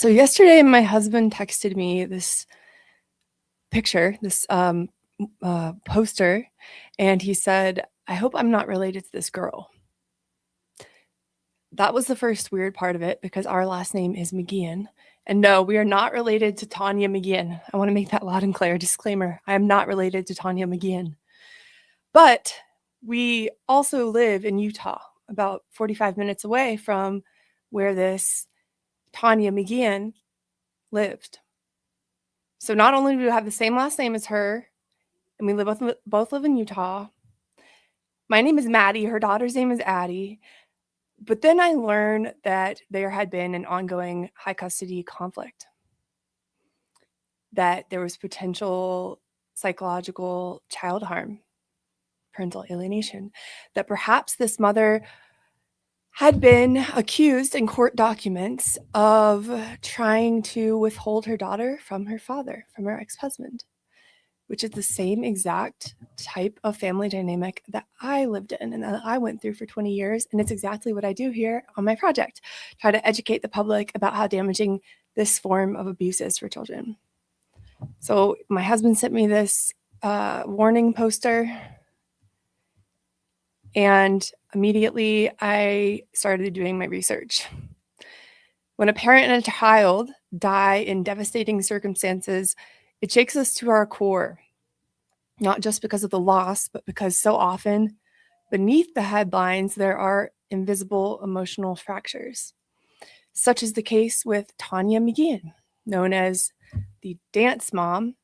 So yesterday, my husband texted me this picture, this poster, and he said, "I hope I'm not related to this girl." That was the first weird part of it because our last name is McGeehan. And no, we are not related to Tawnia McGeehan. I want to make that loud and clear. Disclaimer, I am not related to Tawnia McGeehan. But we also live in Utah, about 45 minutes away from where this Tawnia McGeehan lived. So not only do we have the same last name as her, and we both live in Utah. My name is Maddie. Her daughter's name is Addi. But then I learned that there had been an ongoing high custody conflict, that there was potential psychological child harm, parental alienation, that perhaps this mother had been accused in court documents of trying to withhold her daughter from her father, from her ex-husband, which is the same exact type of family dynamic that I lived in and that I went through for 20 years. And it's exactly what I do here on my project, try to educate the public about how damaging this form of abuse is for children. So my husband sent me this warning poster, and immediately I started doing my research. When a parent and a child die in devastating circumstances, it shakes us to our core, not just because of the loss, but because so often beneath the headlines, there are invisible emotional fractures. Such is the case with Tawnia McGeehan, known as the dance mom,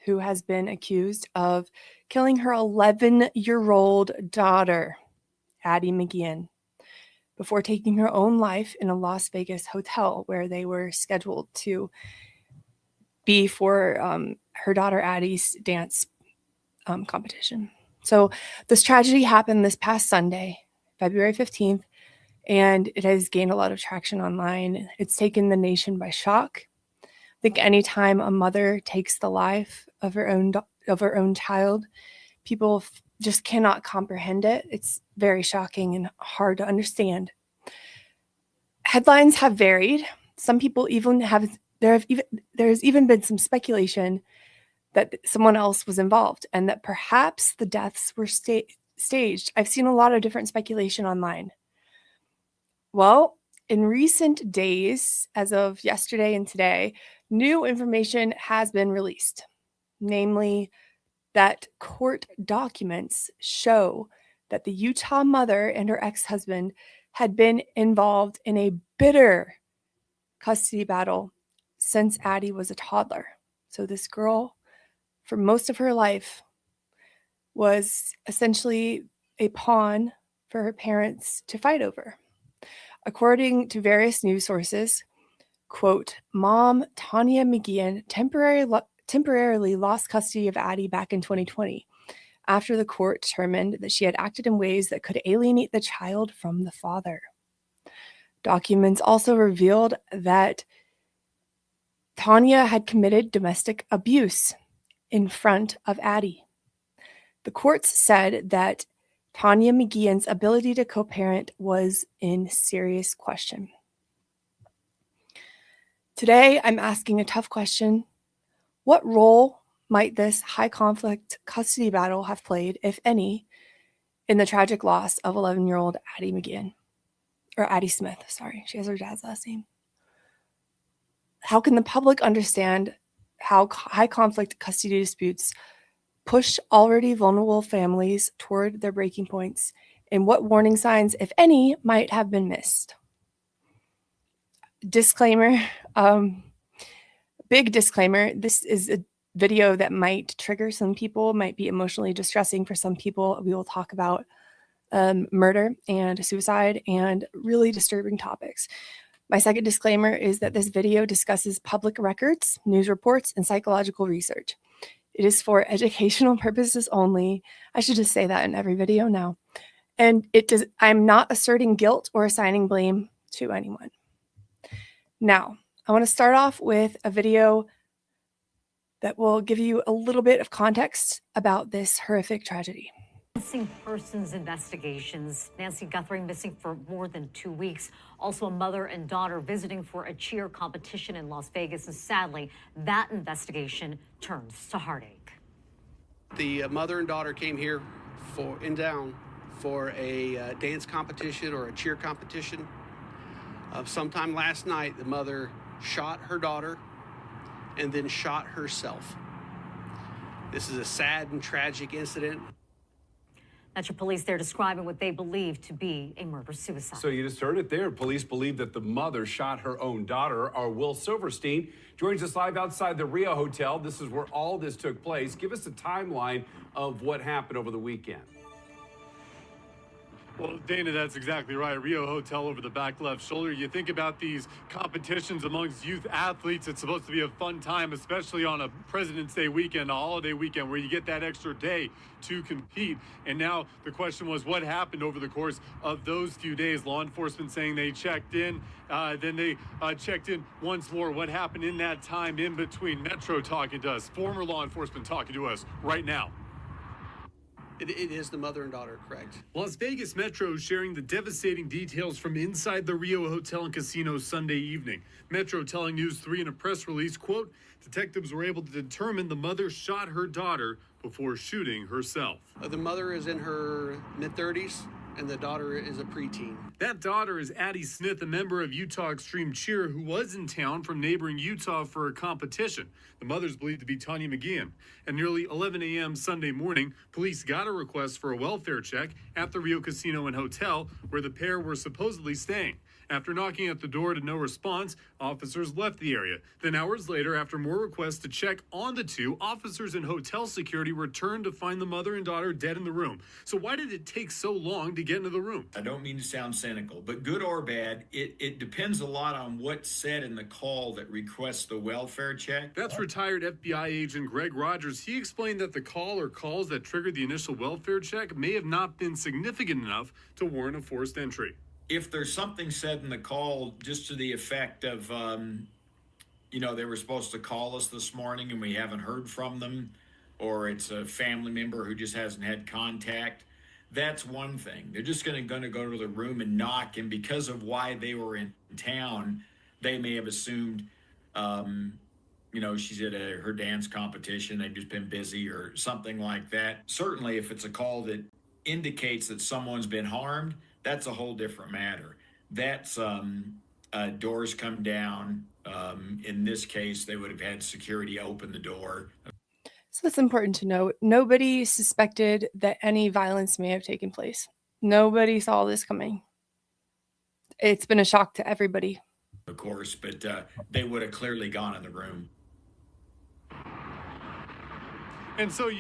who has been accused of killing her 11-year-old daughter, Addi McGeehan, before taking her own life in a Las Vegas hotel where they were scheduled to be for her daughter Addi's dance competition. So this tragedy happened this past Sunday, February 15th, and it has gained a lot of traction online. It's taken the nation by shock. I think anytime a mother takes the life of her own child, people just cannot comprehend it. It's very shocking and hard to understand. Headlines have varied. Some people there's even been some speculation that someone else was involved and that perhaps the deaths were staged. I've seen a lot of different speculation online. Well, in recent days, as of yesterday and today, new information has been released, namely that court documents show that the Utah mother and her ex-husband had been involved in a bitter custody battle since Addi was a toddler. So this girl, for most of her life, was essentially a pawn for her parents to fight over. According to various news sources, quote, "Mom Tawnia McGeehan temporarily lost custody of Addi back in 2020 after the court determined that she had acted in ways that could alienate the child from the father." Documents also revealed that Tawnia had committed domestic abuse in front of Addi. The courts said that Tawnia McGeehan's ability to co-parent was in serious question. Today, I'm asking a tough question. What role might this high-conflict custody battle have played, if any, in the tragic loss of 11-year-old Addi McGeehan? Or Addi Smith, sorry. She has her dad's last name. How can the public understand how high-conflict custody disputes push already vulnerable families toward their breaking points, and what warning signs, if any, might have been missed? Disclaimer, big disclaimer, this is a video that might trigger some people, might be emotionally distressing for some people. We will talk about murder and suicide and really disturbing topics. My second disclaimer is that this video discusses public records, news reports, and psychological research. It is for educational purposes only. I should just say that in every video now. And I'm not asserting guilt or assigning blame to anyone. Now, I want to start off with a video that will give you a little bit of context about this horrific tragedy. missing persons investigations. Nancy Guthrie missing for more than 2 weeks. Also, a mother and daughter visiting for a cheer competition in Las Vegas. And sadly, that investigation turns to heartache. The mother and daughter came here in town for a dance competition or a cheer competition. Sometime last night, the mother shot her daughter and then shot herself. This is a sad and tragic incident. Metro Police there describing what they believe to be a murder-suicide. So you just heard it there. Police believe that the mother shot her own daughter. Our Will Silverstein joins us live outside the Rio Hotel. This is where all this took place. Give us a timeline of what happened over the weekend. Well, Dana, that's exactly right. Rio Hotel over the back left shoulder. You think about these competitions amongst youth athletes. It's supposed to be a fun time, especially on a President's Day weekend, a holiday weekend, where you get that extra day to compete. And now the question was, what happened over the course of those few days? Law enforcement saying they checked in, then they checked in once more. What happened in that time in between? Metro talking to us, former law enforcement talking to us right now. It is the mother and daughter, correct? Las Vegas Metro sharing the devastating details from inside the Rio Hotel and Casino Sunday evening. Metro telling News 3 in a press release, quote, detectives were able to determine the mother shot her daughter before shooting herself. The mother is in her mid-30s, and the daughter is a preteen. That daughter is Addi Smith, a member of Utah Extreme Cheer who was in town from neighboring Utah for a competition. The mother's believed to be Tawnia McGeehan. At nearly 11 a.m. Sunday morning, police got a request for a welfare check at the Rio Casino and Hotel where the pair were supposedly staying. After knocking at the door to no response, officers left the area. Then hours later, after more requests to check on the two, officers and hotel security returned to find the mother and daughter dead in the room. So why did it take so long to get into the room? I don't mean to sound cynical, but good or bad, it depends a lot on what's said in the call that requests the welfare check. That's retired FBI agent Greg Rogers. He explained that the call or calls that triggered the initial welfare check may have not been significant enough to warrant a forced entry. If there's something said in the call just to the effect of, they were supposed to call us this morning and we haven't heard from them, or it's a family member who just hasn't had contact, that's one thing. They're just going to go to the room and knock, and because of why they were in town, they may have assumed, she's at her dance competition, they've just been busy or something like that. Certainly, if it's a call that indicates that someone's been harmed, that's a whole different matter. That's doors come down. In this case, they would have had security open the door. So it's important to note, nobody suspected that any violence may have taken place. Nobody saw this coming. It's been a shock to everybody. Of course, but they would have clearly gone in the room. And so,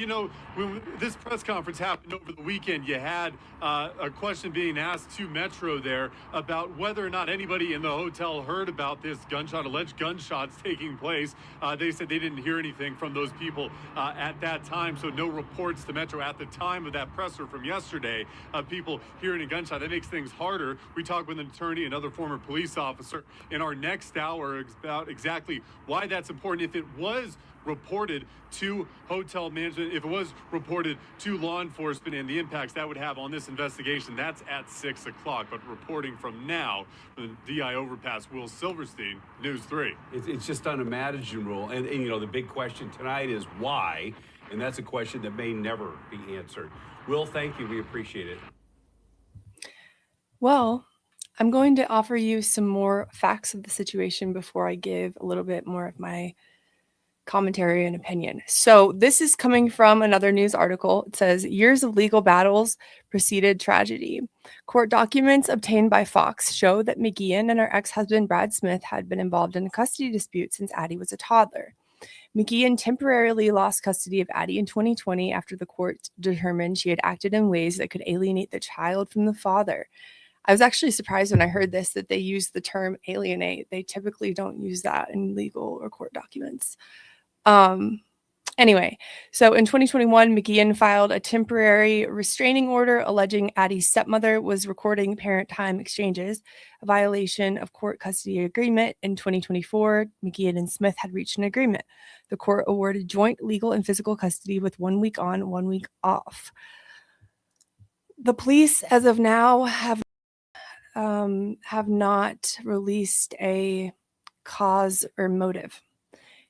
when this press conference happened over the weekend, you had a question being asked to Metro there about whether or not anybody in the hotel heard about this alleged gunshots taking place. They said they didn't hear anything from those people at that time, so no reports to Metro at the time of that presser from yesterday of people hearing a gunshot. That makes things harder. We talked with an attorney, another former police officer, in our next hour about exactly why that's important. If it was reported to hotel management, if it was reported to law enforcement, and the impacts that would have on this investigation, that's at 6 o'clock. But reporting from now, the DI overpass, Will Silverstein, News 3. It's just unimaginable. And the big question tonight is why? And that's a question that may never be answered. Will, thank you. We appreciate it. Well, I'm going to offer you some more facts of the situation before I give a little bit more of my commentary and opinion. So this is coming from another news article. It says, years of legal battles preceded tragedy. Court documents obtained by Fox show that McGeehan and her ex-husband Brad Smith had been involved in a custody dispute since Addi was a toddler. McGeehan temporarily lost custody of Addi in 2020 after the court determined she had acted in ways that could alienate the child from the father. I was actually surprised when I heard this, that they use the term alienate. They typically don't use that in legal or court documents. Anyway, so in 2021, McGeehan filed a temporary restraining order alleging Addi's stepmother was recording parent time exchanges, a violation of court custody agreement. In 2024, McGeehan and Smith had reached an agreement. The court awarded joint legal and physical custody with 1 week on, 1 week off. The police, as of now, have not released a cause or motive.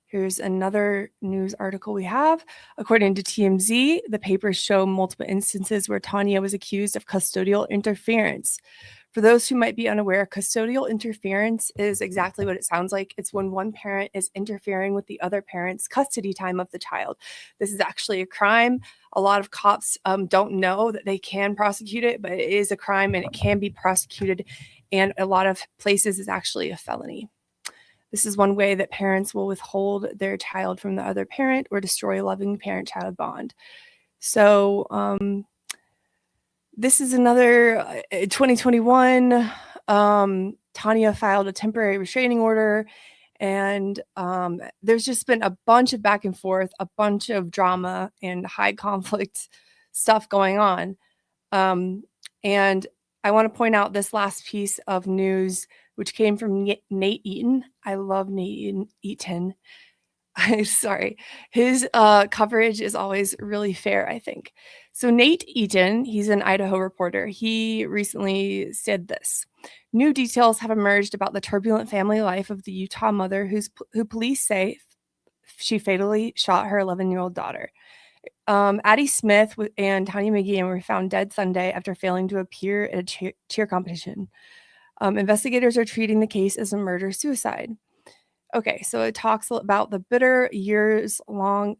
Here's another news article we have. According to TMZ, the papers show multiple instances where Tawnia was accused of custodial interference. For those who might be unaware, custodial interference is exactly what it sounds like. It's when one parent is interfering with the other parent's custody time of the child. This is actually a crime. A lot of cops don't know that they can prosecute it, but it is a crime and it can be prosecuted. And a lot of places is actually a felony. This is one way that parents will withhold their child from the other parent or destroy a loving parent-child bond. So this is another 2021. Tawnia filed a temporary restraining order, and there's just been a bunch of back and forth, a bunch of drama and high conflict stuff going on. And I want to point out this last piece of news, which came from Nate Eaton. I love Nate Eaton. Sorry. His coverage is always really fair, I think. So Nate Eaton, he's an Idaho reporter. He recently said this. New details have emerged about the turbulent family life of the Utah mother who police say she fatally shot her 11-year-old daughter. Addi Smith and Tawnia McGeehan were found dead Sunday after failing to appear at a cheer competition. Investigators are treating the case as a murder-suicide. Okay, so it talks about the bitter years-long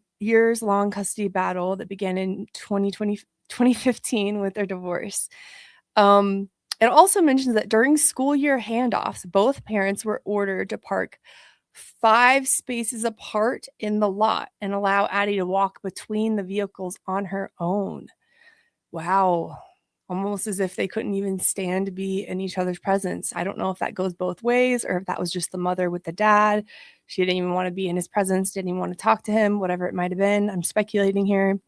custody battle that began in 2015 with their divorce. It also mentions that during school year handoffs, both parents were ordered to park 5 spaces apart in the lot and allow Addi to walk between the vehicles on her own. Wow. Almost as if they couldn't even stand to be in each other's presence. I don't know if that goes both ways or if that was just the mother with the dad. She didn't even want to be in his presence, didn't even want to talk to him, whatever it might have been. I'm speculating here.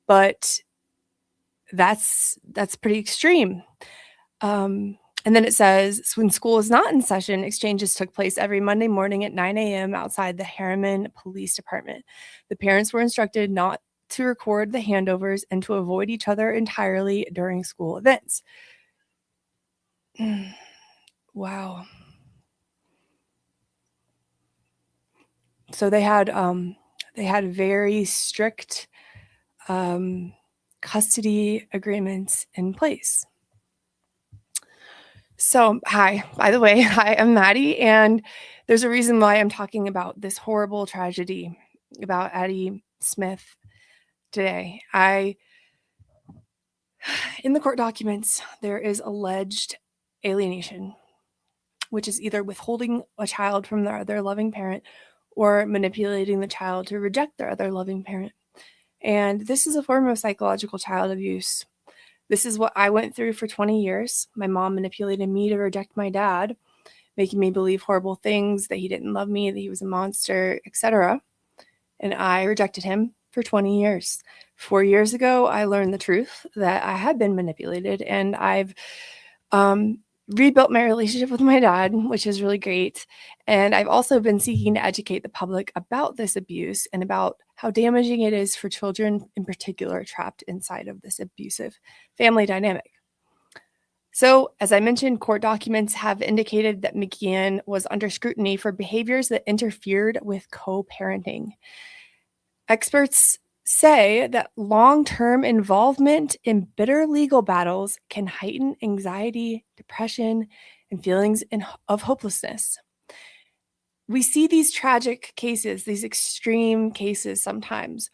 But that's pretty extreme. And then it says, when school is not in session, exchanges took place every Monday morning at 9 a.m. outside the Harriman Police Department. The parents were instructed not to record the handovers and to avoid each other entirely during school events. Wow. So they had very strict custody agreements in place. So, hi, by the way, hi, I'm Maddie, and there's a reason why I'm talking about this horrible tragedy about Addi Smith today. In the court documents, there is alleged alienation, which is either withholding a child from their other loving parent or manipulating the child to reject their other loving parent. And this is a form of psychological child abuse. This is what I went through for 20 years. My mom manipulated me to reject my dad, making me believe horrible things, that he didn't love me, that he was a monster, etc. And I rejected him for 20 years. 4 years ago, I learned the truth that I had been manipulated, and I've rebuilt my relationship with my dad, which is really great. And I've also been seeking to educate the public about this abuse and about how damaging it is for children in particular trapped inside of this abusive family dynamic. So, as I mentioned, court documents have indicated that McGeehan was under scrutiny for behaviors that interfered with co-parenting. Experts say that long-term involvement in bitter legal battles can heighten anxiety, depression, and feelings of hopelessness. We see these tragic cases, these extreme cases sometimes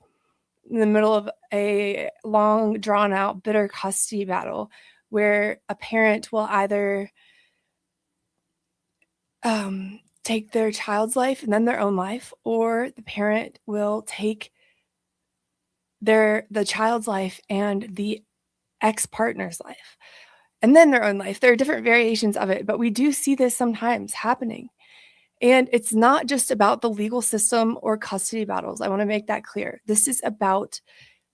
in the middle of a long, drawn-out, bitter custody battle where a parent will either take their child's life and then their own life, or the parent will take the child's life and the ex-partner's life, and then their own life. There are different variations of it, but we do see this sometimes happening. And it's not just about the legal system or custody battles. I want to make that clear. This is about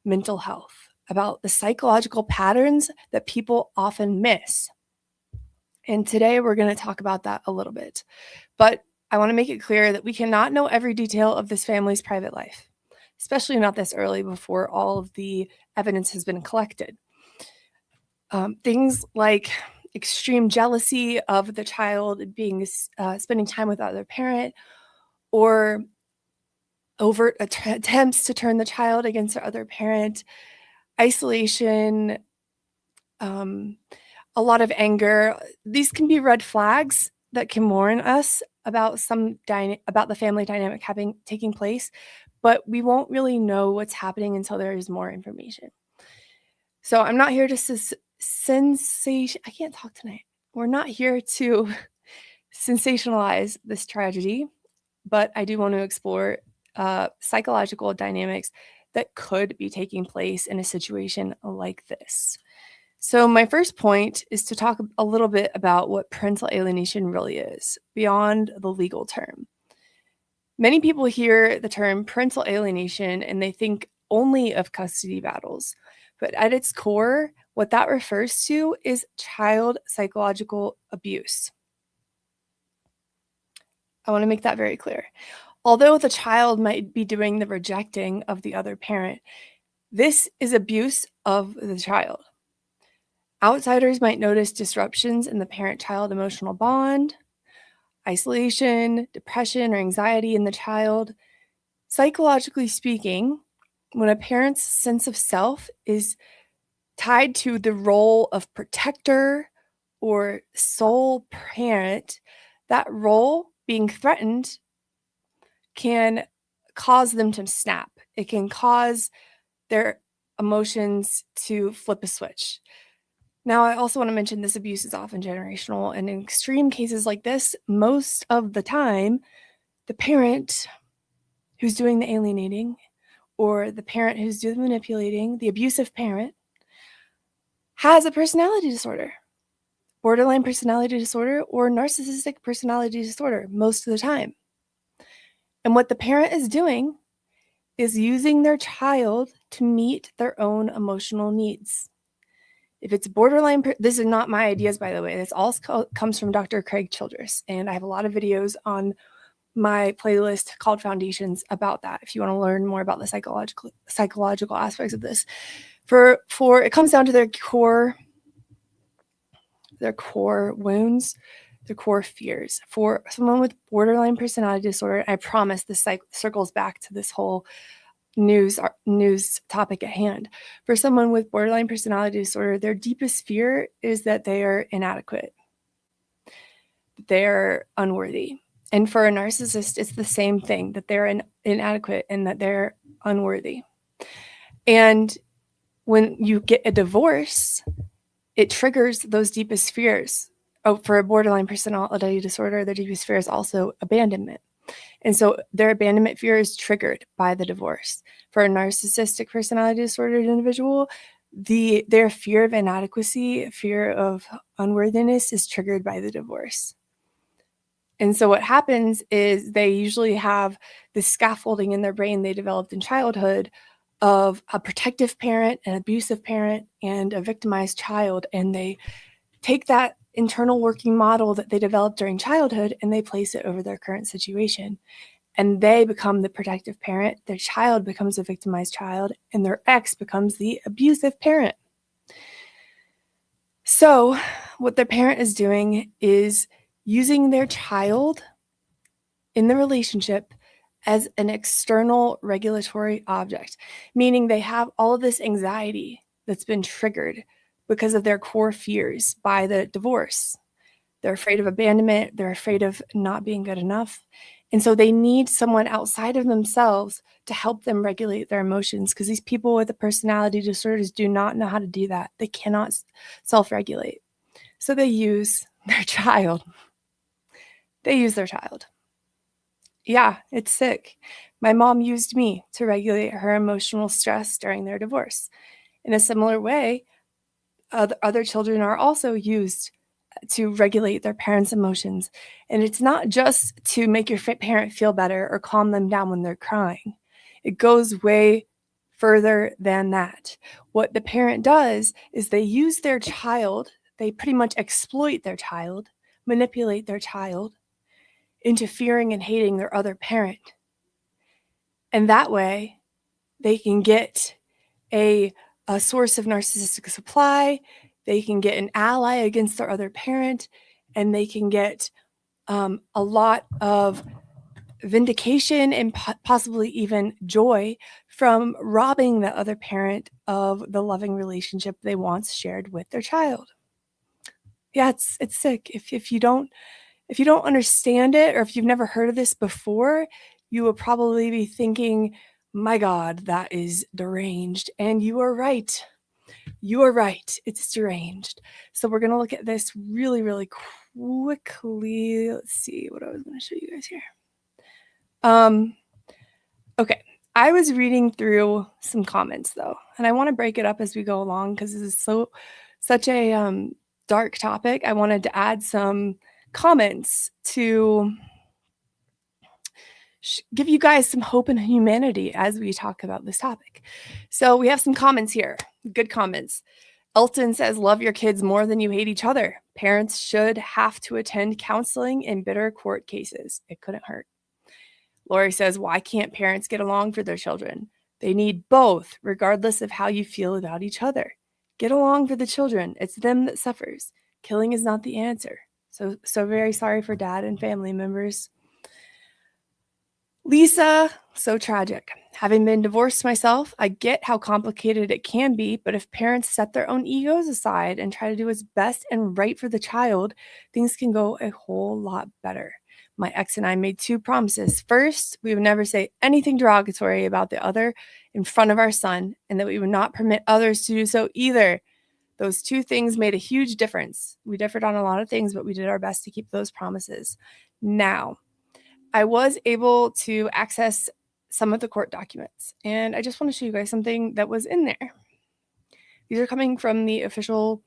mental health, about the psychological patterns that people often miss. And today we're going to talk about that a little bit. But I want to make it clear that we cannot know every detail of this family's private life, especially not this early before all of the evidence has been collected. Things like extreme jealousy of the child being spending time with the other parent, or overt attempts to turn the child against the other parent, isolation, a lot of anger. These can be red flags that can warn us about about the family dynamic taking place, but we won't really know what's happening until there is more information. So I'm not here to I can't talk tonight. We're not here to sensationalize this tragedy, but I do want to explore psychological dynamics that could be taking place in a situation like this. So my first point is to talk a little bit about what parental alienation really is, beyond the legal term. Many people hear the term parental alienation and they think only of custody battles, but at its core, what that refers to is child psychological abuse. I want to make that very clear. Although the child might be doing the rejecting of the other parent, this is abuse of the child. Outsiders might notice disruptions in the parent-child emotional bond, isolation, depression, or anxiety in the child. Psychologically speaking, when a parent's sense of self is tied to the role of protector or sole parent, that role being threatened can cause them to snap. It can cause their emotions to flip a switch. Now, I also want to mention this abuse is often generational, and in extreme cases like this, most of the time, the parent who's doing the alienating or the parent who's doing the manipulating, the abusive parent, has a personality disorder, borderline personality disorder, or narcissistic personality disorder most of the time. And what the parent is doing is using their child to meet their own emotional needs. If it's borderline, this is not my ideas, by the way. This all comes from Dr. Craig Childress, and I have a lot of videos on my playlist called Foundations about that. If you want to learn more about the psychological aspects of this, for it comes down to their core wounds, their core fears. For someone with borderline personality disorder, I promise this circles back to this whole news topic at hand. For someone with borderline personality disorder, their deepest fear is that they are inadequate, they're unworthy. And for a narcissist, it's the same thing, that they're inadequate and that they're unworthy. And when you get a divorce, it triggers those deepest fears. Oh, for a borderline personality disorder, their deepest fear is also abandonment. And so their abandonment fear is triggered by the divorce. For a narcissistic personality disordered individual, their fear of inadequacy, fear of unworthiness is triggered by the divorce. And so what happens is they usually have this scaffolding in their brain they developed in childhood of a protective parent, an abusive parent, and a victimized child. And they take that internal working model that they developed during childhood and they place it over their current situation. And they become the protective parent, their child becomes a victimized child, and their ex becomes the abusive parent. So what their parent is doing is using their child in the relationship as an external regulatory object, meaning they have all of this anxiety that's been triggered because of their core fears by the divorce. They're afraid of abandonment. They're afraid of not being good enough. And so they need someone outside of themselves to help them regulate their emotions, because these people with the personality disorders do not know how to do that. They cannot self-regulate. So they use their child. They use their child. Yeah, it's sick. My mom used me to regulate her emotional stress during their divorce. In a similar way, other children are also used to regulate their parents' emotions. And it's not just to make your parent feel better or calm them down when they're crying. It goes way further than that. What the parent does is they use their child, they pretty much exploit their child, manipulate their child into fearing and hating their other parent. And that way, they can get a source of narcissistic supply. They can get an ally against their other parent, and they can get a lot of vindication and possibly even joy from robbing the other parent of the loving relationship they once shared with their child. Yeah, it's sick. If you don't understand it, or if you've never heard of this before, you will probably be thinking, my God, that is deranged. And you are right. You are right. It's deranged. So we're going to look at this really, really quickly. Let's see what I was going to show you guys here. Okay. I was reading through some comments though, and I want to break it up as we go along because this is such a dark topic. I wanted to add some comments to give you guys some hope and humanity as we talk about this topic. So we have some comments here. Good comments. Elton says, love your kids more than you hate each other. Parents should have to attend counseling in bitter court cases. It couldn't hurt. Lori says, why can't parents get along for their children? They need both, regardless of how you feel about each other. Get along for the children. It's them that suffers. Killing is not the answer. So very sorry for dad and family members. Lisa, so tragic. Having been divorced myself, I get how complicated it can be, but if parents set their own egos aside and try to do what's best and right for the child, things can go a whole lot better. My ex and I made 2 promises. First, we would never say anything derogatory about the other in front of our son, and that we would not permit others to do so either. Those 2 things made a huge difference. We differed on a lot of things, but we did our best to keep those promises. Now, I was able to access some of the court documents, and I just want to show you guys something that was in there. These are coming from the official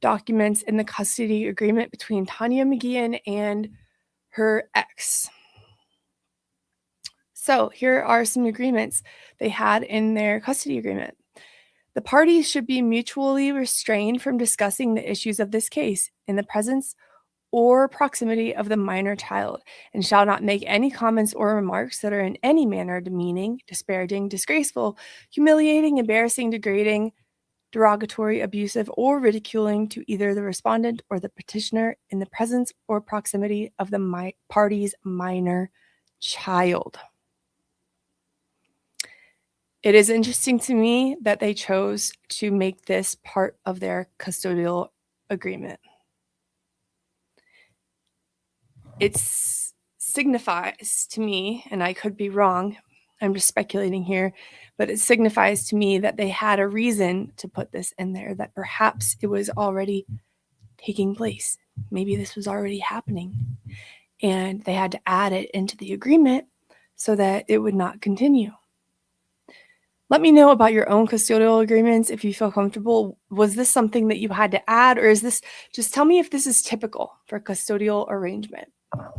documents in the custody agreement between Tawnia McGeehan and her ex. So here are some agreements they had in their custody agreement. The parties should be mutually restrained from discussing the issues of this case in the presence or proximity of the minor child, and shall not make any comments or remarks that are in any manner demeaning, disparaging, disgraceful, humiliating, embarrassing, degrading, derogatory, abusive, or ridiculing to either the respondent or the petitioner in the presence or proximity of the party's minor child. It is interesting to me that they chose to make this part of their custodial agreement. It signifies to me, and I could be wrong, I'm just speculating here, but it signifies to me that they had a reason to put this in there, that perhaps it was already taking place. Maybe this was already happening, and they had to add it into the agreement so that it would not continue. Let me know about your own custodial agreements if you feel comfortable. Was this something that you had to add, or is this, just tell me if this is typical for a custodial arrangement.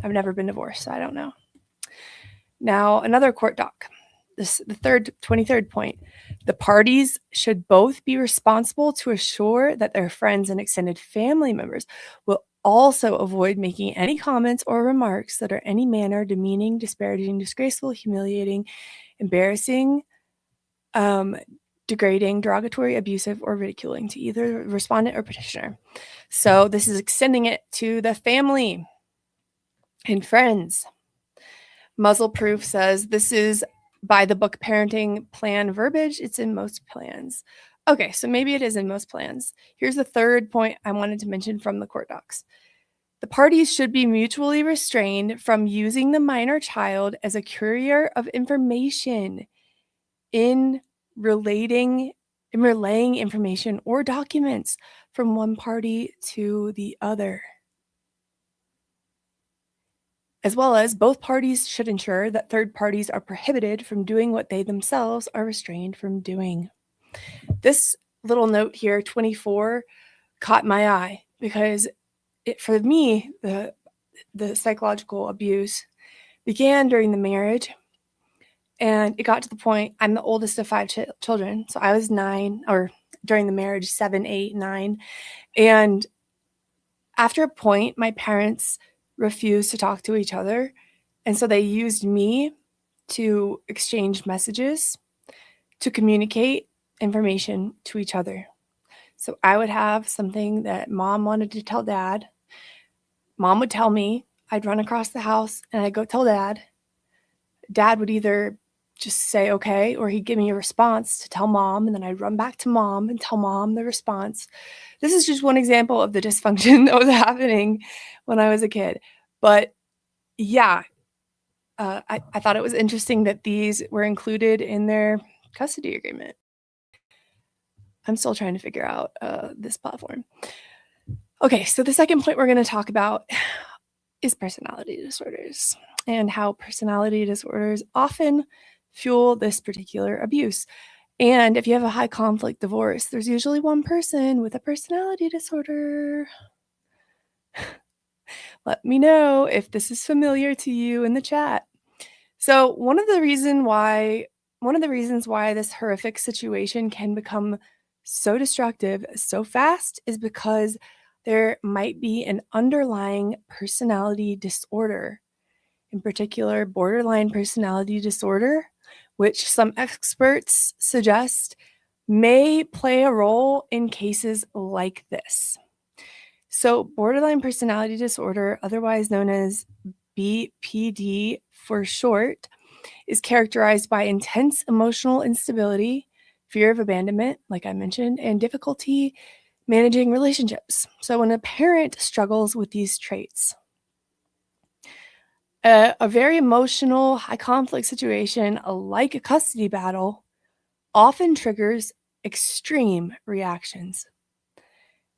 I've never been divorced, so I don't know. Now, another court doc. The 23rd point. The parties should both be responsible to assure that their friends and extended family members will also avoid making any comments or remarks that are any manner demeaning, disparaging, disgraceful, humiliating, embarrassing, degrading, derogatory, abusive, or ridiculing to either respondent or petitioner. So this is extending it to the family and friends. Muzzle Proof says this is by the book Parenting Plan verbiage. It's in most plans. Okay, so maybe it is in most plans. Here's the 3rd point I wanted to mention from the court docs. The parties should be mutually restrained from using the minor child as a courier of information in relaying information or documents from one party to the other. As well as both parties should ensure that third parties are prohibited from doing what they themselves are restrained from doing. This little note here, 24, caught my eye because for me, the psychological abuse began during the marriage. And it got to the point, I'm the oldest of 5 children. So I was 9, or during the marriage, 7, 8, 9. And after a point, my parents refused to talk to each other. And so they used me to exchange messages, to communicate information to each other. So I would have something that mom wanted to tell dad. Mom would tell me, I'd run across the house and I'd go tell dad. Dad would either just say okay, or he'd give me a response to tell mom, and then I'd run back to mom and tell mom the response. This is just one example of the dysfunction that was happening when I was a kid. But yeah, I thought it was interesting that these were included in their custody agreement. I'm still trying to figure out this platform. Okay, so the second point we're going to talk about is personality disorders and how personality disorders often fuel this particular abuse. And if you have a high conflict divorce, there's usually one person with a personality disorder. Let me know if this is familiar to you in the chat. So one of the reasons why this horrific situation can become so destructive so fast is because there might be an underlying personality disorder, in particular borderline personality disorder, which some experts suggest may play a role in cases like this. So borderline personality disorder, otherwise known as BPD for short, is characterized by intense emotional instability, fear of abandonment, like I mentioned, and difficulty managing relationships. So when a parent struggles with these traits, a very emotional, high conflict situation like a custody battle often triggers extreme reactions.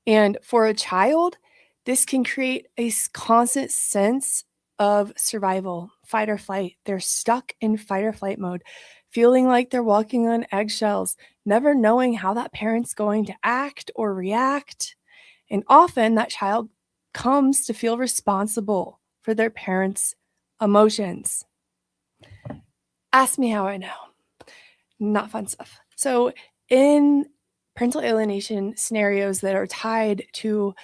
And for a child, this can create a constant sense of survival, fight or flight. They're stuck in fight or flight mode, feeling like they're walking on eggshells, never knowing how that parent's going to act or react. And often that child comes to feel responsible for their parents' emotions. Ask me how I know. Not fun stuff. So in parental alienation scenarios that are tied to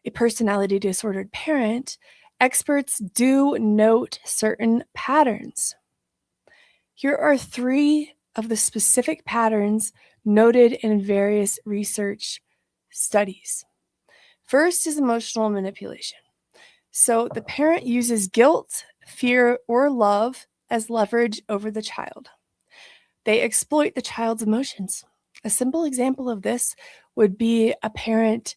a personality disordered parent, experts do note certain patterns. Here are 3 of the specific patterns noted in various research studies. First is emotional manipulation. So the parent uses guilt, fear, or love as leverage over the child. They exploit the child's emotions. A simple example of this would be a parent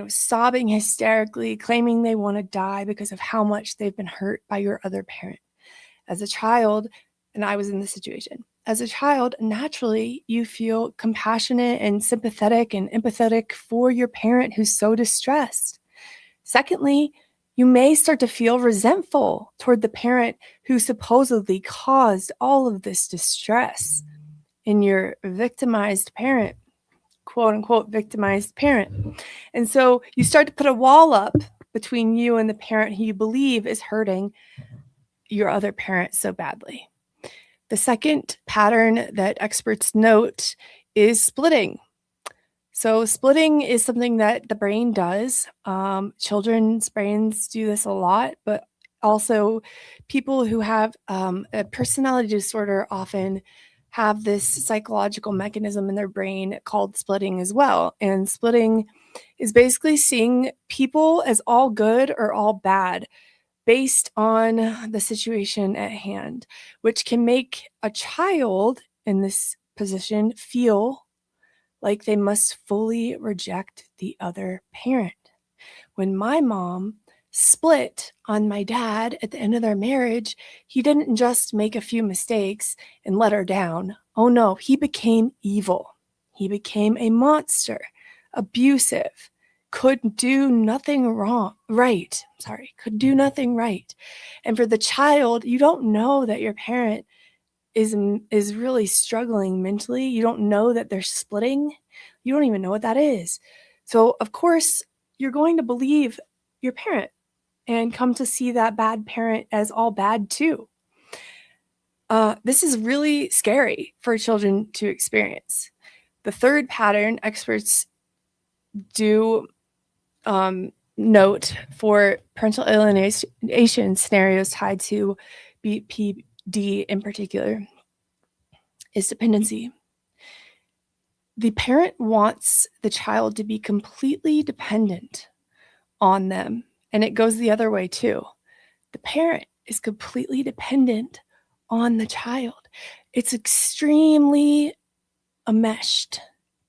sobbing hysterically, claiming they want to die because of how much they've been hurt by your other parent. As a child, and I was in this situation, as a child, naturally, you feel compassionate and sympathetic and empathetic for your parent who's so distressed. Secondly, you may start to feel resentful toward the parent who supposedly caused all of this distress in your victimized parent, quote unquote, victimized parent. And so you start to put a wall up between you and the parent who you believe is hurting your other parent so badly. The second pattern that experts note is splitting. So splitting is something that the brain does. Children's brains do this a lot, but also people who have a personality disorder often have this psychological mechanism in their brain called splitting as well. And splitting is basically seeing people as all good or all bad based on the situation at hand, which can make a child in this position feel like they must fully reject the other parent. When my mom split on my dad at the end of their marriage, he didn't just make a few mistakes and let her down. Oh no, he became evil. He became a monster, abusive, could do nothing right. And for the child, you don't know that your parent is really struggling mentally. You don't know that they're splitting. You don't even know what that is. So of course, you're going to believe your parent and come to see that bad parent as all bad too. This is really scary for children to experience. The third pattern experts do note for parental alienation scenarios tied to BPD in particular is dependency. the parent wants the child to be completely dependent on them. And it goes the other way too. The parent is completely dependent on the child. It's extremely enmeshed.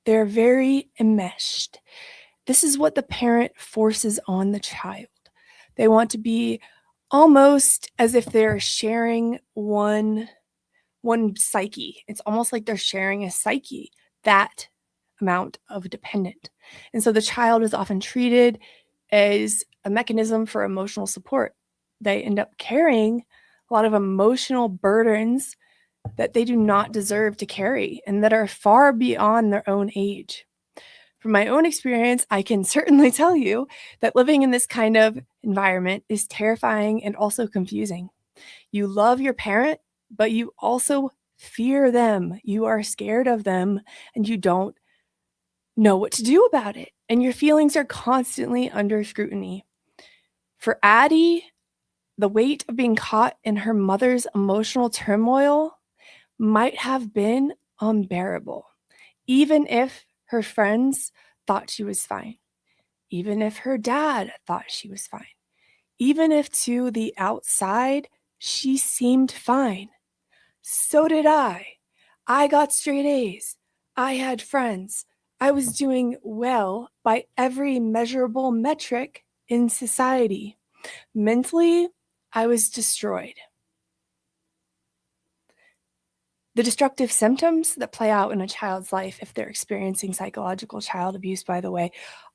They're very enmeshed. This is what the parent forces on the child. They want to be almost as if they're sharing one psyche. It's almost like they're sharing a psyche, that amount of dependent. And so the child is often treated as a mechanism for emotional support. They end up carrying a lot of emotional burdens that they do not deserve to carry and that are far beyond their own age. From my own experience, I can certainly tell you that living in this kind of environment is terrifying and also confusing. You love your parent, but you also fear them. You are scared of them and you don't know what to do about it. And your feelings are constantly under scrutiny. For Addi, the weight of being caught in her mother's emotional turmoil might have been unbearable, even if her friends thought she was fine, even if her dad thought she was fine, even if to the outside she seemed fine. So did I. I got straight A's. I had friends. I was doing well by every measurable metric in society. Mentally, I was destroyed. The destructive symptoms that play out in a child's life if they're experiencing psychological child abuse, by the way,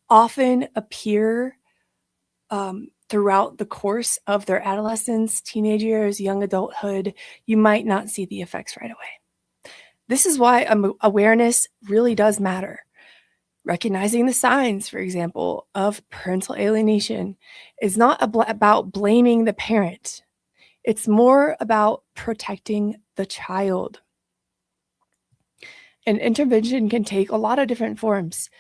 often appear throughout the course of their adolescence, teenage years, young adulthood. You might not see the effects right away. This is why awareness really does matter. Recognizing the signs, for example, of parental alienation is not about blaming the parent. It's more about protecting the child. And intervention can take a lot of different forms.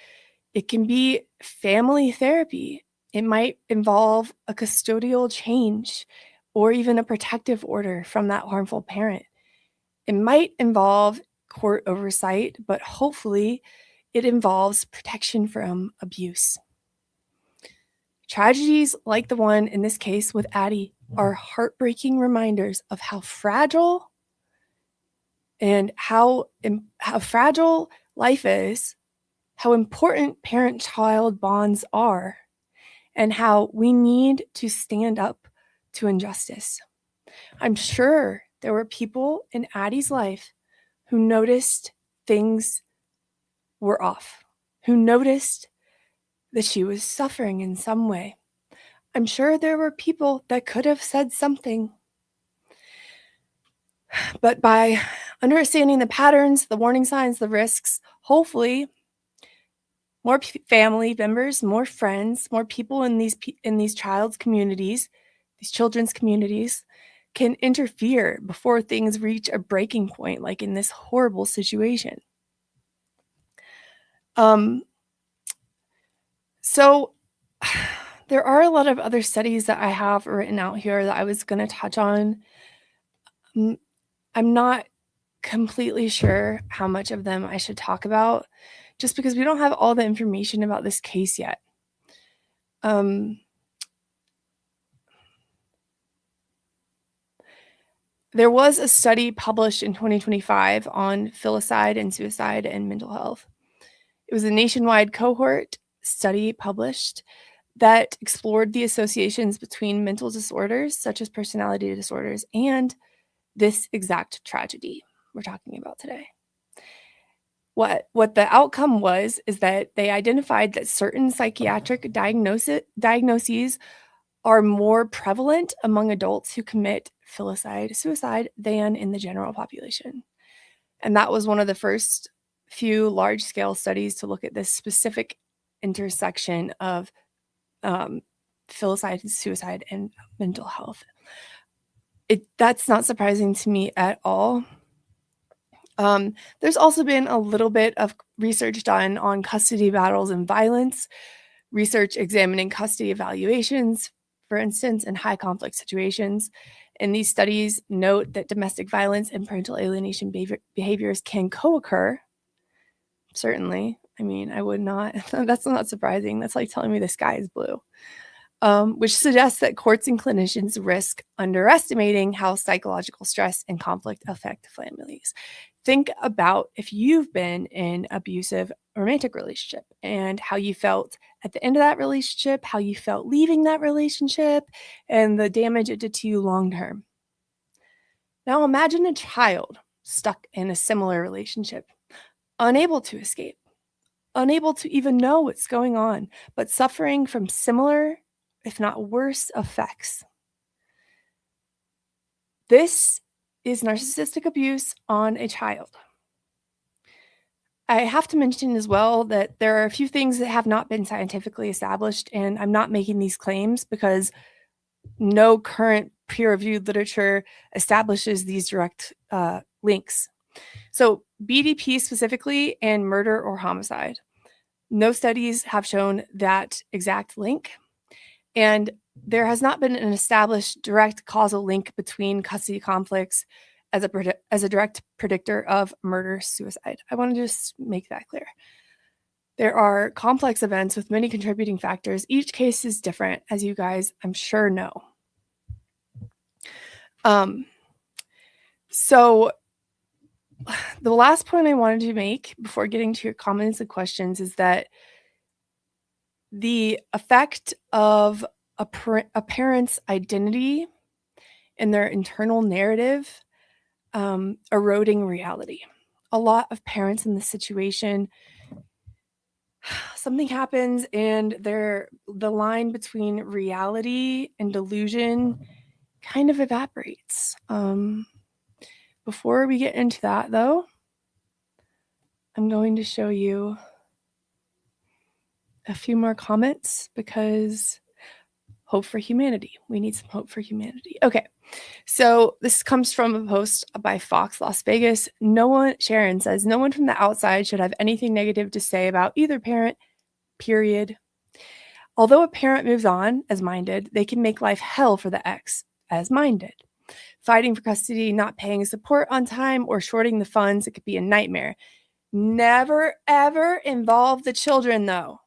It can be family therapy. It might involve a custodial change or even a protective order from that harmful parent. It might involve court oversight, but hopefully it involves protection from abuse. Tragedies like the one in this case with Addi are heartbreaking reminders of how fragile and how fragile life is, how important parent-child bonds are, and how we need to stand up to injustice. I'm sure there were people in Addi's life who noticed things were off, who noticed that she was suffering in some way. I'm sure there were people that could have said something. But by understanding the patterns, the warning signs, the risks, hopefully more family members, more friends, more people in these children's communities can interfere before things reach a breaking point, like in this horrible situation. So there are a lot of other studies that I have written out here that I was going to touch on. I'm not completely sure how much of them I should talk about, just because we don't have all the information about this case yet. There was a study published in 2025 on filicide and suicide and mental health. It was a nationwide cohort study published that explored the associations between mental disorders, such as personality disorders, and this exact tragedy we're talking about today. What the outcome was is that they identified that certain psychiatric diagnoses are more prevalent among adults who commit filicide, suicide, than in the general population. And that was one of the first few large-scale studies to look at this specific intersection of filicide, suicide, and mental health. That's not surprising to me at all. There's also been a little bit of research done on custody battles and violence, research examining custody evaluations, for instance, in high conflict situations. And these studies note that domestic violence and parental alienation behaviors can co-occur certainly. I mean, I would not. That's not surprising. That's like telling me the sky is blue. Which suggests that courts and clinicians risk underestimating how psychological stress and conflict affect families. Think about if you've been in an abusive romantic relationship and how you felt at the end of that relationship, how you felt leaving that relationship, and the damage it did to you long term. Now imagine a child stuck in a similar relationship, unable to escape, unable to even know what's going on, but suffering from similar, if not worse, effects. This is narcissistic abuse on a child. I have to mention as well that there are a few things that have not been scientifically established, and I'm not making these claims because no current peer-reviewed literature establishes these direct links. So BDP specifically and murder or homicide. No studies have shown that exact link. And there has not been an established direct causal link between custody conflicts as a direct predictor of murder-suicide. I want to just make that clear. There are complex events with many contributing factors. Each case is different, as you guys, I'm sure, know. So the last point I wanted to make before getting to your comments and questions is that the effect of a parent's identity and their internal narrative eroding reality. A lot of parents in this situation, something happens and the line between reality and delusion kind of evaporates. Before we get into that, though, I'm going to show you a few more comments because hope for humanity. We need some hope for humanity. Okay, so this comes from a post by Fox Las Vegas. Sharon says, no one from the outside should have anything negative to say about either parent, period. Although a parent moves on, as mine did, they can make life hell for the ex, as mine did. Fighting for custody, not paying support on time, or shorting the funds, it could be a nightmare. Never, ever involve the children, though.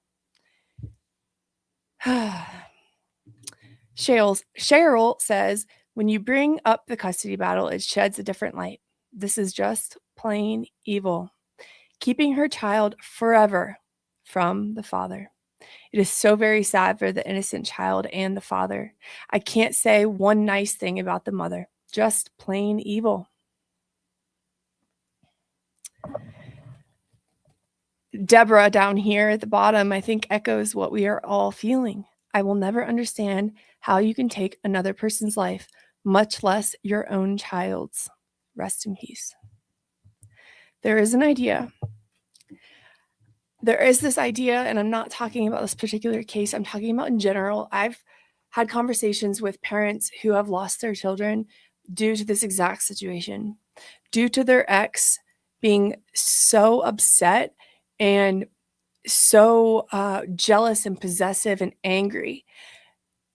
Cheryl says, when you bring up the custody battle, it sheds a different light. This is just plain evil. Keeping her child forever from the father. It is so very sad for the innocent child and the father. I can't say one nice thing about the mother. Just plain evil. Deborah down here at the bottom, I think echoes what we are all feeling. I will never understand how you can take another person's life, much less your own child's. Rest in peace. There is an idea. There is this idea, and I'm not talking about this particular case. I'm talking about in general. I've had conversations with parents who have lost their children due to this exact situation, due to their ex being so upset and so jealous and possessive and angry.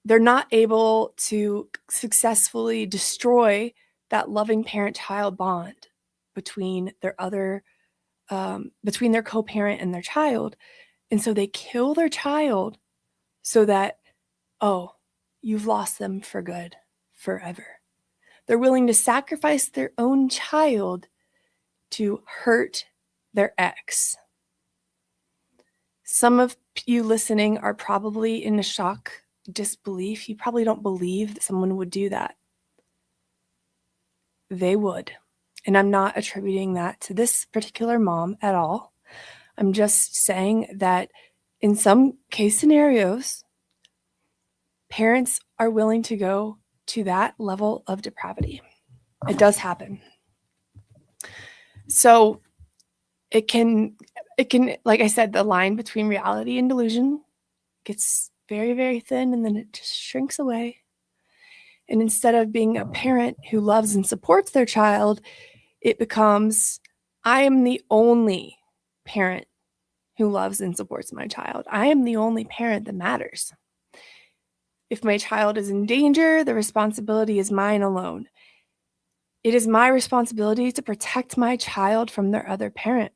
They're not able to successfully destroy that loving parent-child bond between their co-parent and their child. And so they kill their child so that, oh, you've lost them for good, forever. They're willing to sacrifice their own child to hurt their ex. Some of you listening are probably in a shock, disbelief. You probably don't believe that someone would do that. They would. And I'm not attributing that to this particular mom at all. I'm just saying that in some case scenarios, parents are willing to go to that level of depravity. It does happen. So it can, like I said, the line between reality and delusion gets very, very thin, and then it just shrinks away. And instead of being a parent who loves and supports their child, it becomes, I am the only parent who loves and supports my child. I am the only parent that matters. If my child is in danger, the responsibility is mine alone. It is my responsibility to protect my child from their other parent.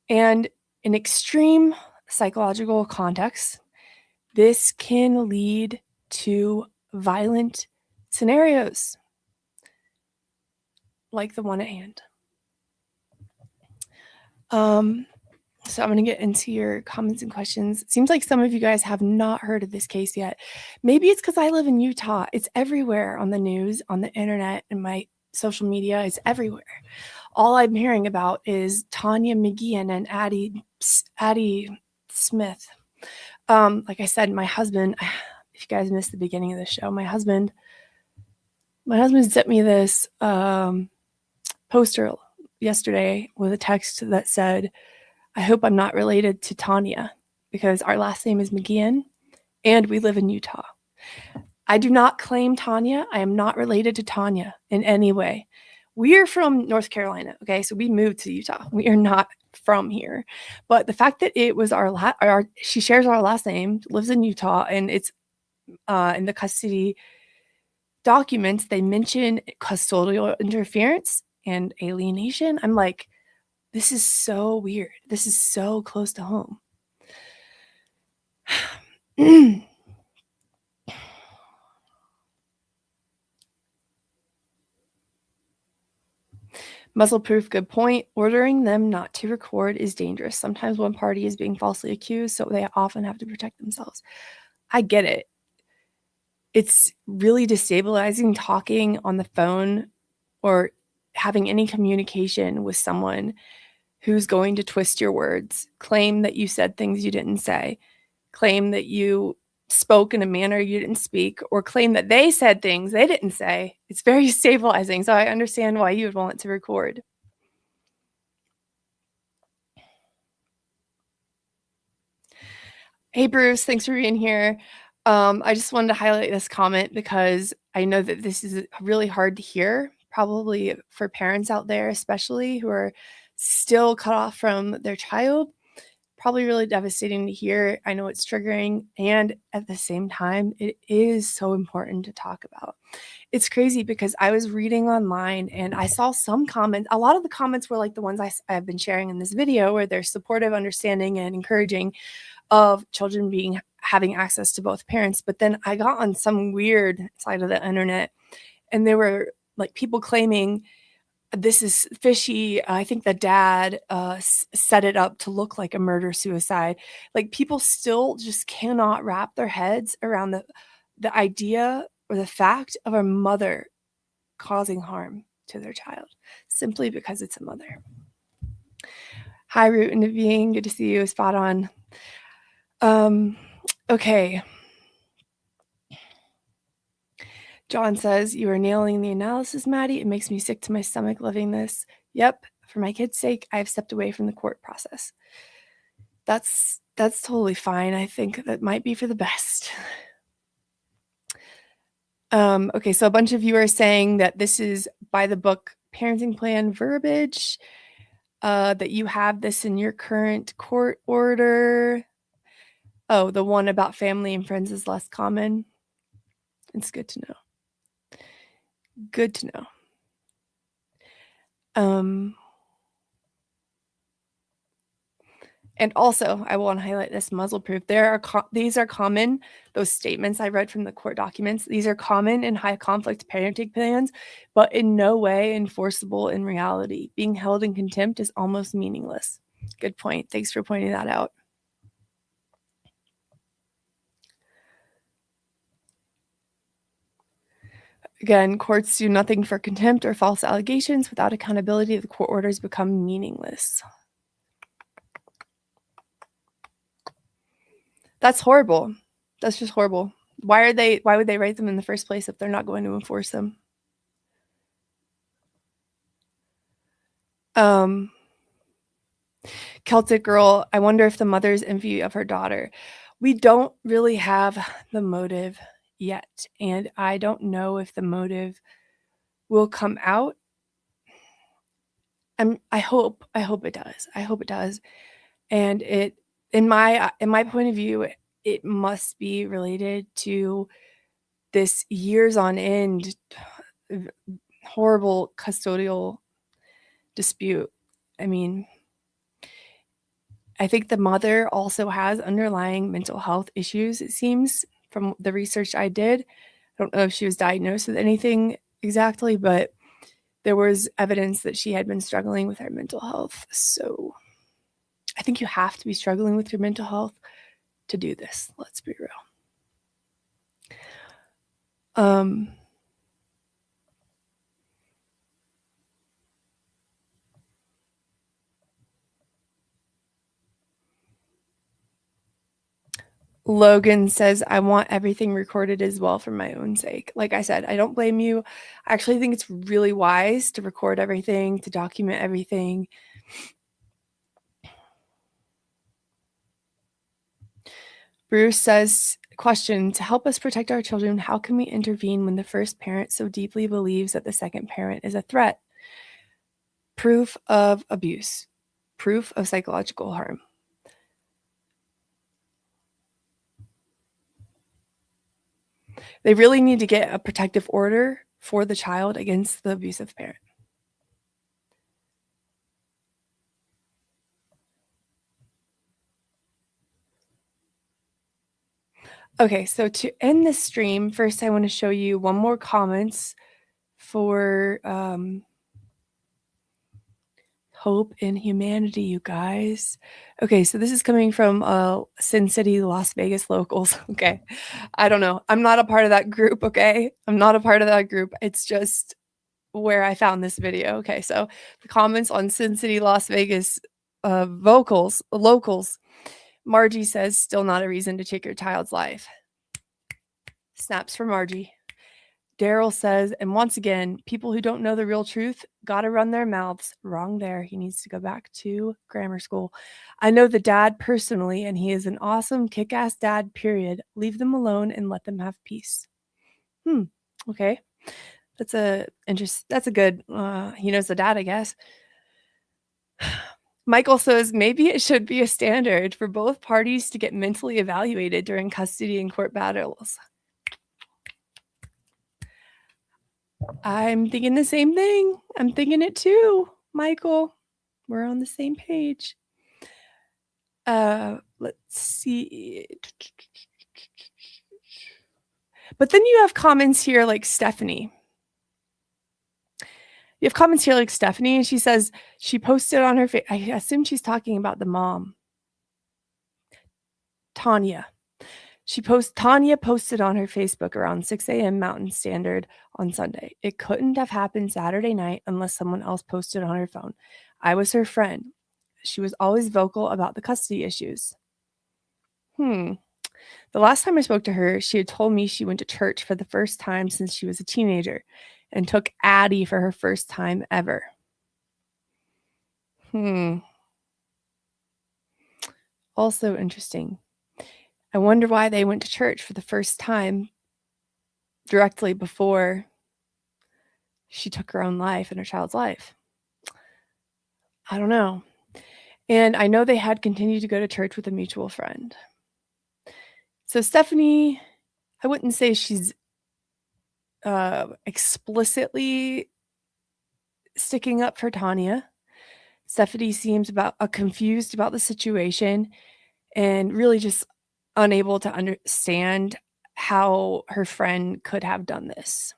And in extreme psychological contexts, this can lead to violent scenarios like the one at hand. So I'm going to get into your comments and questions. It seems like some of you guys have not heard of this case yet. Maybe it's because I live in Utah. It's everywhere on the news, on the internet, and my social media. It's everywhere. All I'm hearing about is Tawnia McGeehan and Addi Smith. Like I said, my husband, if you guys missed the beginning of the show, my husband sent me this poster yesterday with a text that said, I hope I'm not related to Tawnia because our last name is McGeehan and we live in Utah. I do not claim Tawnia. I am not related to Tawnia in any way. We are from North Carolina, okay? So we moved to Utah. We are not from here. But the fact that it was she shares our last name, lives in Utah, and it's in the custody documents, they mention custodial interference and alienation. I'm like, this is so weird. This is so close to home. Muzzle proof, good point. Ordering them not to record is dangerous. Sometimes one party is being falsely accused, so they often have to protect themselves. I get it. It's really destabilizing talking on the phone or having any communication with someone who's going to twist your words, claim that you said things you didn't say, claim that you spoke in a manner you didn't speak, or claim that they said things they didn't say. It's very stabilizing, so I understand why you would want to record. Hey, Bruce, thanks for being here. I just wanted to highlight this comment because I know that this is really hard to hear, probably for parents out there, especially who are still cut off from their child. Probably really devastating to hear. I know it's triggering, and at the same time, it is so important to talk about. It's crazy because I was reading online and I saw some comments. A lot of the comments were like the ones I've been sharing in this video, where they're supportive, understanding, and encouraging of children having access to both parents. But then I got on some weird side of the internet, and there were like people claiming this is fishy. I think the dad set it up to look like a murder-suicide. Like, people still just cannot wrap their heads around the idea or the fact of a mother causing harm to their child simply because it's a mother. Hi, Root and Naveen. Good to see you. Spot on. Okay. John says, you are nailing the analysis, Maddie. It makes me sick to my stomach living this. Yep. For my kid's sake, I've stepped away from the court process. That's totally fine. I think that might be for the best. Okay, so a bunch of you are saying that this is by the book parenting plan verbiage, that you have this in your current court order. Oh, the one about family and friends is less common. It's good to know. Good to know. And also, I want to highlight this muzzle proof. These are common, those statements I read from the court documents. These are common in high conflict parenting plans, but in no way enforceable in reality. Being held in contempt is almost meaningless. Good point. Thanks for pointing that out. Again, courts do nothing for contempt or false allegations. Without accountability, the court orders become meaningless. That's horrible. That's just horrible. Why would they write them in the first place if they're not going to enforce them? Celtic Girl, I wonder if the mother's envy of her daughter. We don't really have the motive yet, and I don't know if the motive will come out. I hope it does. I hope it does. And in my point of view, it must be related to this years on end horrible custodial dispute. I mean, I think the mother also has underlying mental health issues, it seems, from the research I did. I don't know if she was diagnosed with anything exactly, but there was evidence that she had been struggling with her mental health. So I think you have to be struggling with your mental health to do this. Let's be real. Logan says, I want everything recorded as well for my own sake. Like I said, I don't blame you. I actually think it's really wise to record everything, to document everything. Bruce says, question, to help us protect our children, how can we intervene when the first parent so deeply believes that the second parent is a threat? Proof of abuse, proof of psychological harm. They really need to get a protective order for the child against the abusive parent. Okay, so to end this stream, first I want to show you one more comments for hope in humanity, you guys. Okay, so this is coming from Sin City, Las Vegas locals. Okay, I don't know. I'm not a part of that group, okay? I'm not a part of that group. It's just where I found this video. Okay, so the comments on Sin City, Las Vegas locals. Margie says, still not a reason to take your child's life. Snaps for Margie. Daryl says, and once again, people who don't know the real truth gotta run their mouths. Wrong there. He needs to go back to grammar school. I know the dad personally, and he is an awesome, kick-ass dad, period. Leave them alone and let them have peace. Okay. That's a good, he knows the dad, I guess. Michael says, maybe it should be a standard for both parties to get mentally evaluated during custody and court battles. I'm thinking the same thing. I'm thinking it too, Michael. We're on the same page. Let's see. But then you have comments here like Stephanie. You have comments here like Stephanie, and she says she posted on her I assume she's talking about the mom. Tawnia. Tawnia posted on her Facebook around 6 a.m. Mountain Standard on Sunday. It couldn't have happened Saturday night unless someone else posted on her phone. I was her friend. She was always vocal about the custody issues. The last time I spoke to her, she had told me she went to church for the first time since she was a teenager and took Addi for her first time ever. Also interesting. I wonder why they went to church for the first time directly before she took her own life and her child's life. I don't know. And I know they had continued to go to church with a mutual friend. So Stephanie, I wouldn't say she's explicitly sticking up for Tawnia. Stephanie seems confused about the situation and really just unable to understand how her friend could have done this,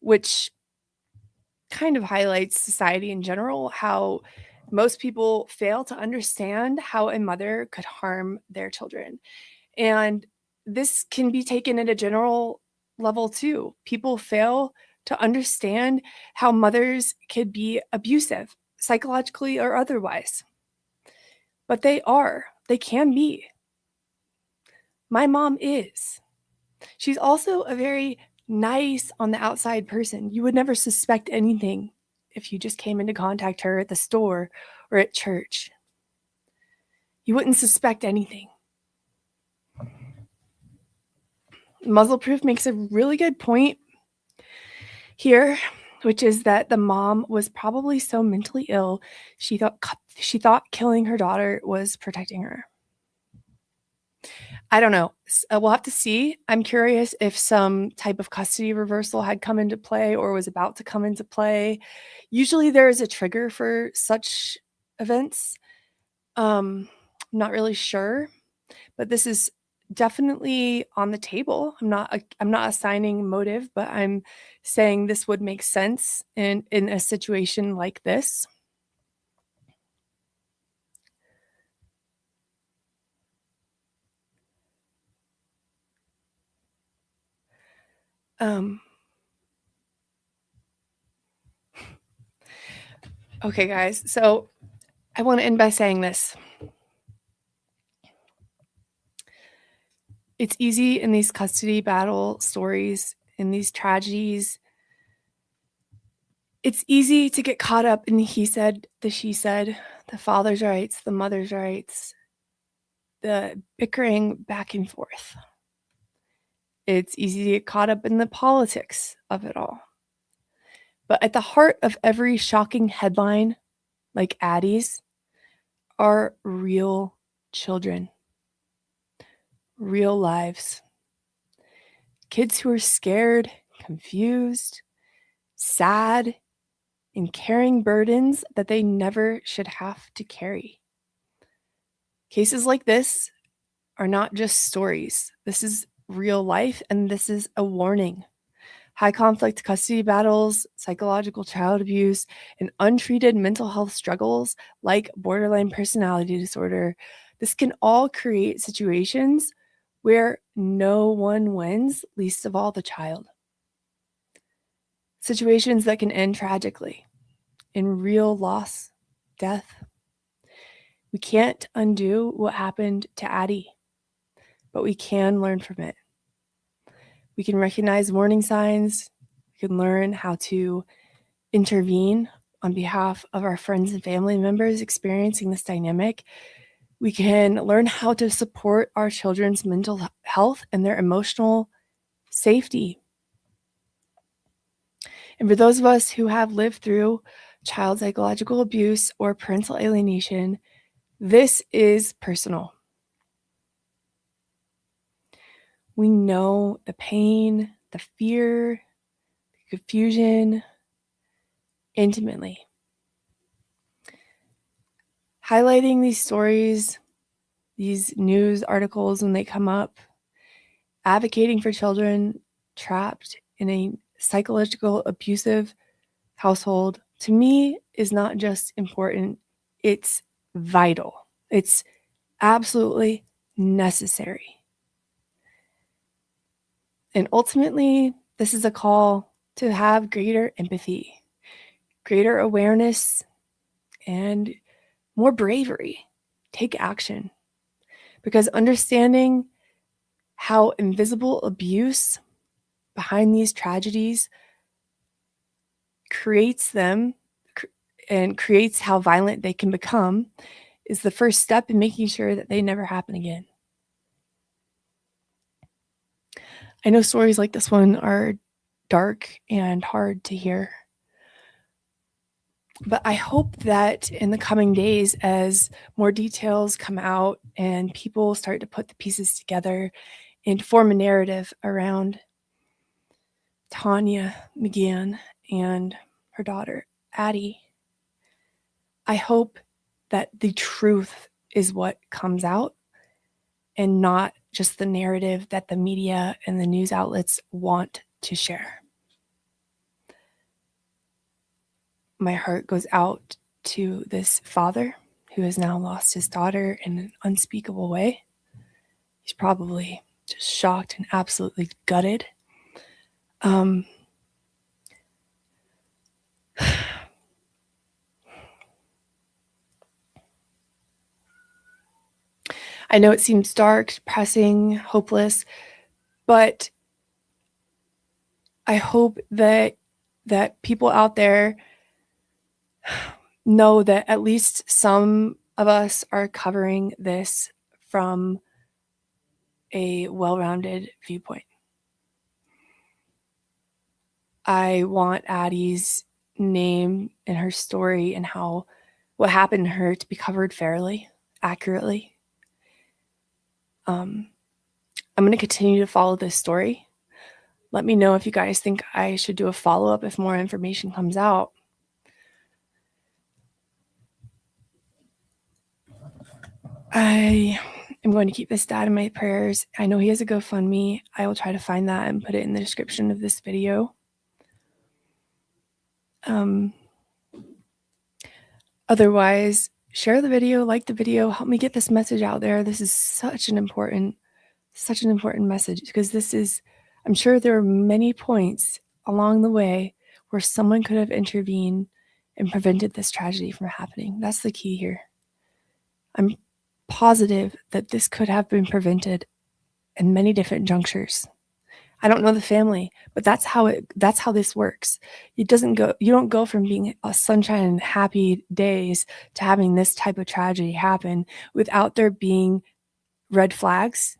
which kind of highlights society in general, how most people fail to understand how a mother could harm their children. And this can be taken at a general level too. People fail to understand how mothers could be abusive, psychologically or otherwise. But they can be. My mom is. She's also a very nice on the outside person. You would never suspect anything if you just came into contact her at the store or at church. You wouldn't suspect anything. Muzzleproof makes a really good point here, which is that the mom was probably so mentally ill, she thought killing her daughter was protecting her. I don't know. We'll have to see. I'm curious if some type of custody reversal had come into play or was about to come into play. Usually there is a trigger for such events. I'm not really sure, but this is definitely on the table. I'm not assigning motive, but I'm saying this would make sense in a situation like this. Okay, guys. So I want to end by saying this. It's easy in these custody battle stories, in these tragedies. It's easy to get caught up in the he said, the she said, the father's rights, the mother's rights, the bickering back and forth. It's easy to get caught up in the politics of it all. But at the heart of every shocking headline, like Addi's, are real children, real lives. Kids who are scared, confused, sad, and carrying burdens that they never should have to carry. Cases like this are not just stories. This is real life, and this is a warning. High conflict custody battles, psychological child abuse, and untreated mental health struggles like borderline personality disorder, this can all create situations where no one wins, least of all the child. Situations that can end tragically in real loss, death. We can't undo what happened to Addi, but we can learn from it. We can recognize warning signs. We can learn how to intervene on behalf of our friends and family members experiencing this dynamic. We can learn how to support our children's mental health and their emotional safety. And for those of us who have lived through child psychological abuse or parental alienation, this is personal. We know the pain, the fear, the confusion intimately. Highlighting these stories, these news articles when they come up, advocating for children trapped in a psychological abusive household, to me, is not just important, it's vital. It's absolutely necessary. And ultimately, this is a call to have greater empathy, greater awareness, and more bravery. Take action. Because understanding how invisible abuse behind these tragedies creates them and creates how violent they can become is the first step in making sure that they never happen again. I know stories like this one are dark and hard to hear. But I hope that in the coming days, as more details come out and people start to put the pieces together and form a narrative around Tawnia McGeehan and her daughter, Addi, I hope that the truth is what comes out and not just the narrative that the media and the news outlets want to share. My heart goes out to this father who has now lost his daughter in an unspeakable way. He's probably just shocked and absolutely gutted. I know it seems dark, depressing, hopeless, but I hope that people out there know that at least some of us are covering this from a well-rounded viewpoint. I want Addi's name and her story and what happened to her to be covered fairly, accurately. I'm going to continue to follow this story. Let me know if you guys think I should do a follow-up if more information comes out. I am going to keep this dad in my prayers. I know he has a GoFundMe. I will try to find that and put it in the description of this video. Otherwise, share the video, like the video, help me get this message out there. This is such an important message, because I'm sure there are many points along the way where someone could have intervened and prevented this tragedy from happening. That's the key here. I'm positive that this could have been prevented in many different junctures. I don't know the family, but that's how this works. You don't go from being a sunshine and happy days to having this type of tragedy happen without there being red flags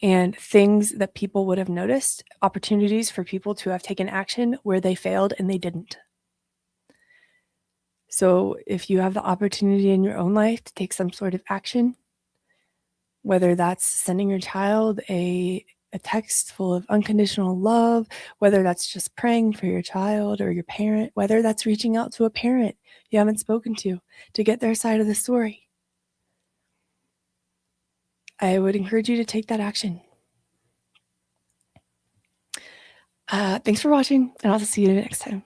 and things that people would have noticed, opportunities for people to have taken action where they failed and they didn't. So if you have the opportunity in your own life to take some sort of action, whether that's sending your child a text full of unconditional love, whether that's just praying for your child or your parent, whether that's reaching out to a parent you haven't spoken to get their side of the story, I would encourage you to take that action. Thanks for watching, and I'll see you next time.